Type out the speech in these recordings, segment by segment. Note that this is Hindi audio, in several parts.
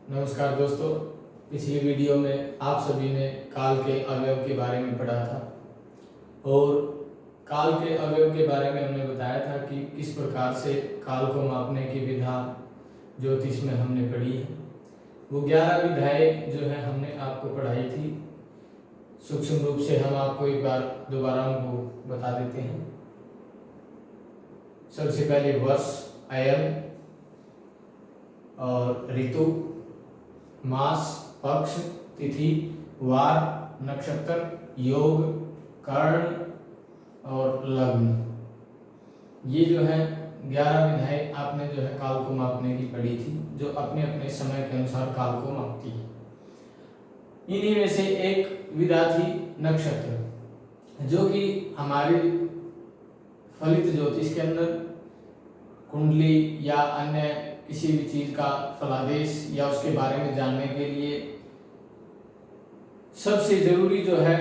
नमस्कार दोस्तों। पिछली वीडियो में आप सभी ने काल के अवयव के बारे में पढ़ा था और काल के अवयव के बारे में हमने बताया था कि किस प्रकार से काल को मापने की विधा ज्योतिष में हमने पढ़ी है। वो 11 विधाएं जो है हमने आपको पढ़ाई थी। सूक्ष्म रूप से हम आपको एक बार दोबारा उनको बता देते हैं। सबसे पहले वर्ष, अयन और ऋतु, मास, पक्ष, तिथि, वार, नक्षत्र, योग, कर्ण और लग्न। ये जो है 11 विधाएं आपने जो है काल को मापने की पढ़ी थी, जो अपने अपने समय के अनुसार काल को मापती है। इन्हीं में से एक विधा थी नक्षत्र, जो कि हमारी फलित ज्योतिष के अंदर कुंडली या अन्य किसी भी चीज का फलादेश या उसके बारे में जानने के लिए सबसे जरूरी जो है,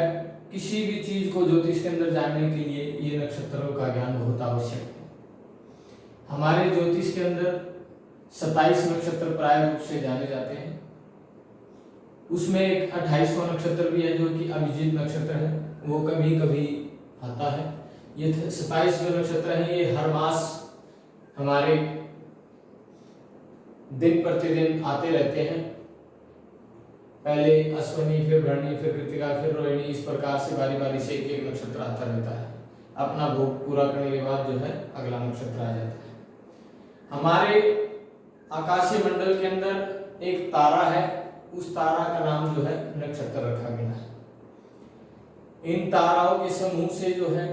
किसी भी चीज को ज्योतिष के अंदर जानने के लिए ये नक्षत्रों का ज्ञान बहुत आवश्यक है। हमारे ज्योतिष के अंदर 27 नक्षत्र प्राय रूप से जाने जाते हैं। उसमें एक 28वां नक्षत्र भी है जो कि अभिजीत नक्षत्र है, वो कभी कभी आता है। ये 27 जो नक्षत्र है ये हर मास हमारे दिन प्रतिदिन आते रहते हैं। पहले अश्विनी, फिर भरणी, फिर कृतिका, फिर रोहिणी, इस प्रकार से बारी बारी से एक एक नक्षत्र आता रहता है। अपना भोग पूरा करने के बाद जो है अगला नक्षत्र आ जाता है। हमारे आकाशीय मंडल के अंदर एक तारा है, उस तारा का नाम जो है नक्षत्र रखा गया है। इन ताराओं के समूह से जो है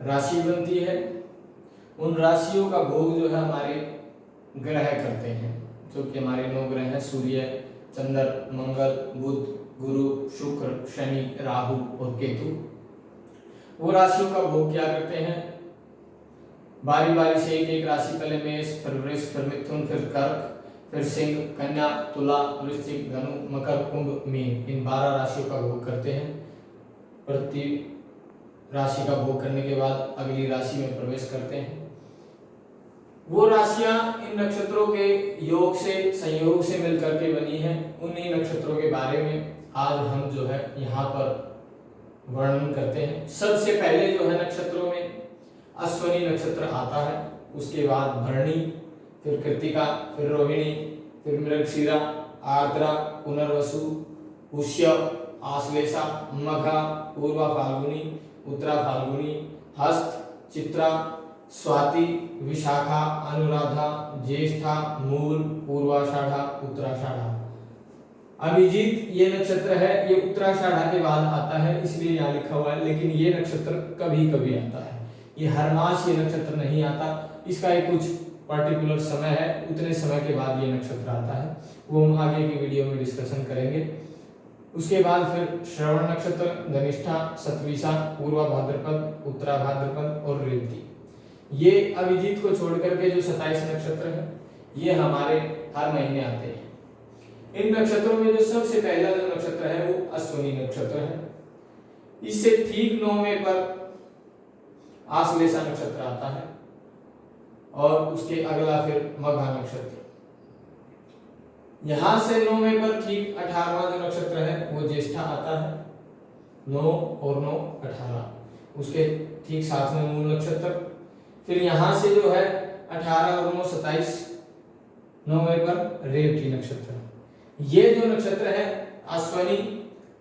राशि बनती है। उन राशियों का भोग जो है हमारे ग्रह करते हैं, जो कि हमारे 9 ग्रह हैं, सूर्य, चंद्र, मंगल, बुध, गुरु, शुक्र, शनि, राहु और केतु। वो राशियों का भोग क्या करते हैं, बारी बारी से एक एक राशि, पहले मेष, फिर वृष, फिर मिथुन, फिर कर्क, फिर सिंह, कन्या, तुला, वृश्चिक, धनु, मकर, कुंभ, मीन, इन 12 राशियों का भोग करते हैं। प्रति राशि का भोग करने के बाद अगली राशि में प्रवेश करते हैं। वो राशियां इन नक्षत्रों के योग से, संयोग से मिलकर के बनी हैं। उन्हीं नक्षत्रों के बारे में आज हम जो है यहाँ पर वर्णन करते हैं। सबसे पहले जो है नक्षत्रों में अश्विनी नक्षत्र आता है, उसके बाद भरणी, फिर कृतिका, फिर रोहिणी, फिर मृगशिरा, आर्द्रा, पुनर्वसु, पुष्य, आश्लेषा, मघा, पूर्वा फाल्गुनी, उत्तरा फाल्गुनी, हस्त, चित्रा, स्वाति, विशाखा, अनुराधा, ज्येष्ठा, मूल, पूर्वाषाढ़ा, उत्तराषाढ़ा। अभिजीत ये नक्षत्र है, ये उत्तराषाढ़ा के बाद आता है, इसलिए यहाँ लिखा हुआ है, लेकिन ये नक्षत्र कभी कभी आता है। ये हर मास ये नक्षत्र नहीं आता, इसका एक कुछ पर्टिकुलर समय है, उतने समय के बाद ये नक्षत्र आता है। वो हम आगे की वीडियो में डिस्कशन करेंगे। उसके बाद फिर श्रवण नक्षत्र, धनिष्ठा, सतविशा, पूर्वा भाद्रपद, उत्तरा भाद्रपद और रेवती। ये अभिजीत को छोड़ करके जो 27 नक्षत्र है ये हमारे हर महीने आते हैं। इन नक्षत्रों में जो सबसे पहला जो नक्षत्र है वो अश्विनी नक्षत्र है। इससे ठीक 9वें पर आश्लेषा नक्षत्र आता है और उसके अगला फिर मघा नक्षत्र। यहां से 9वें पर ठीक 18वां जो नक्षत्र है वो ज्येष्ठा आता है। 9 और 9 18, उसके ठीक साथ में मूल नक्षत्र। फिर यहां से जो है 18 और 9 27, 9वें पर रेवती नक्षत्र। ये जो नक्षत्र है अश्विनी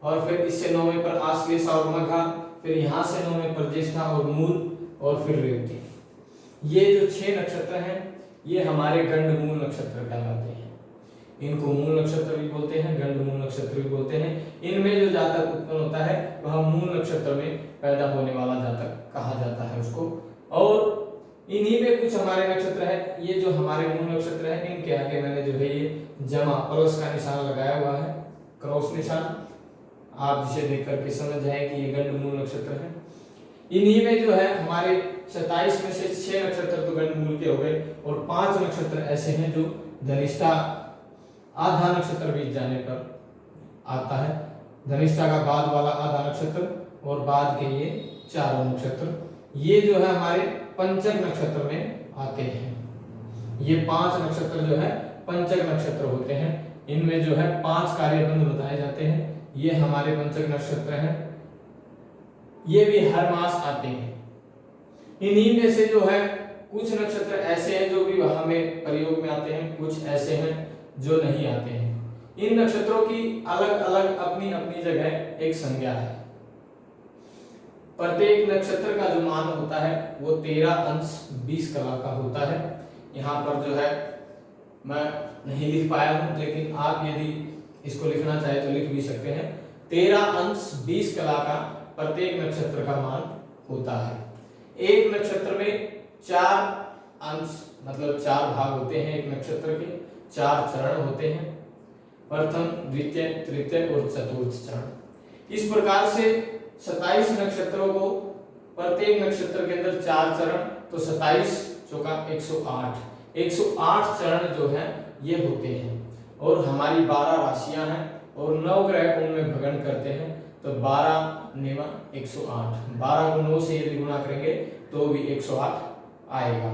और फिर इससे 9वें पर आश्लेषा और मघा, फिर यहां से 9वें पर ज्येष्ठा और मूल और फिर रेवती। ये जो 6 नक्षत्र हैं ये हमारे गंडमूल नक्षत्र कहलाते हैं। इनको मूल नक्षत्र भी बोलते हैं, गंडमूल नक्षत्र भी बोलते हैं। इनमें जो जातक उत्पन्न होता है वह मूल नक्षत्र में पैदा होने वाला जातक कहा जाता है उसको। और इन्हीं में कुछ हमारे नक्षत्र है, ये जो हमारे मूल नक्षत्र है इनके आगे मैंने जो है ये जमा प्लस का निशान लगाया हुआ है, क्रॉस निशान। आप जिसे देख करके समझ जाए कि ये गंडमूल नक्षत्र है। इन्हीं में जो है हमारे 27 में से 6 नक्षत्र तो गंडमूल के हो गए और 5 नक्षत्र ऐसे हैं जो धनिष्ठा आधा नक्षत्र बीत जाने पर आता है। धनिष्ठा का बाद वाला आधा नक्षत्र और बाद के ये 4 नक्षत्र, ये जो है हमारे पंचक नक्षत्र में आते हैं। ये 5 नक्षत्र जो है पंचक नक्षत्र होते हैं। इनमें जो है 5 कार्यबंध बताए जाते हैं। ये हमारे पंचक नक्षत्र हैं। ये भी हर मास आते हैं। इन्हीं में से जो है कुछ नक्षत्र ऐसे हैं जो भी हमें प्रयोग में आते हैं, कुछ ऐसे हैं जो नहीं आते हैं। इन नक्षत्रों की अलग अलग अपनी अपनी जगह एक संज्ञा है। प्रत्येक नक्षत्र का जो मान होता है वो 13 अंश 20 कला का होता है। यहाँ पर जो है मैं नहीं लिख पाया हूं, लेकिन आप यदि इसको लिखना चाहे तो लिख भी सकते हैं। 13 अंश 20 कला का प्रत्येक नक्षत्र का मान होता है। एक नक्षत्र में 4 अंश मतलब 4 भाग होते हैं। एक नक्षत्र के 4 चरण होते हैं, प्रथम, द्वितीय, तृतीय और चतुर्थ चरण। इस प्रकार से 27 नक्षत्रों को प्रत्येक नक्षत्र के अंदर 4 चरण, तो 27 चौका 108 चरण जो है ये होते हैं। और हमारी 12 राशियां हैं और 9 ग्रह उनमें भ्रमण करते हैं, तो 12 निमा 108, 12 को 9 से यदि गुणा करेंगे तो भी 108 आएगा।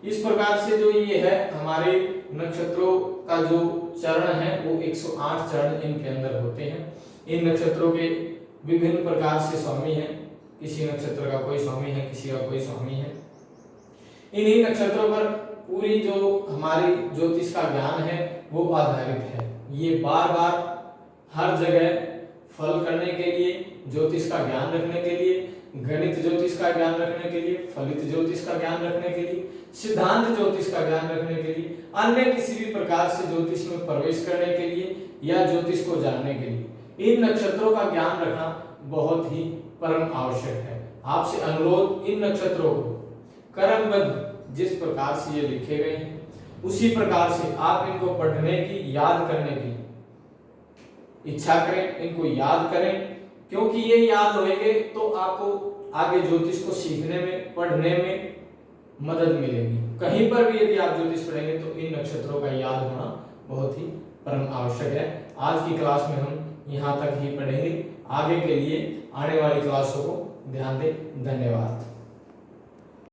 इस प्रकार से जो ये है हमारे नक्षत्रों का जो चरण है वो 108 चरण इनके अंदर होते हैं। इन नक्षत्रों के विभिन्न प्रकार से स्वामी हैं। किसी नक्षत्र का कोई स्वामी है, किसी का कोई स्वामी है। इन्हीं नक्षत्रों पर पूरी जो हमारी ज्योतिष का ज्ञान है वो आधारित है। ये बार बार हर जगह फल करने के लिए, ज्योतिष का ज्ञान रखने के लिए, गणित ज्योतिष का ज्ञान रखने के लिए, फलित ज्योतिष का ज्ञान रखने के लिए, सिद्धांत ज्योतिष का ज्ञान रखने के लिए, अन्य किसी भी प्रकार से ज्योतिष में प्रवेश करने के लिए या ज्योतिष को जानने के लिए इन नक्षत्रों का ज्ञान रखना बहुत ही परम आवश्यक है। आपसे अनुरोध, इन नक्षत्रों को क्रमबद्ध जिस प्रकार से ये लिखे गए हैं उसी प्रकार से आप इनको पढ़ने की, याद करने की इच्छा करें, इनको याद करें, क्योंकि ये याद होंगे तो आपको आगे ज्योतिष को सीखने में, पढ़ने में मदद मिलेगी। कहीं पर भी यदि आप ज्योतिष पढ़ेंगे तो इन नक्षत्रों का याद होना बहुत ही परम आवश्यक है। आज की क्लास में हम यहाँ तक ही पढ़ेंगे। आगे के लिए आने वाली क्लासों को ध्यान दें। धन्यवाद।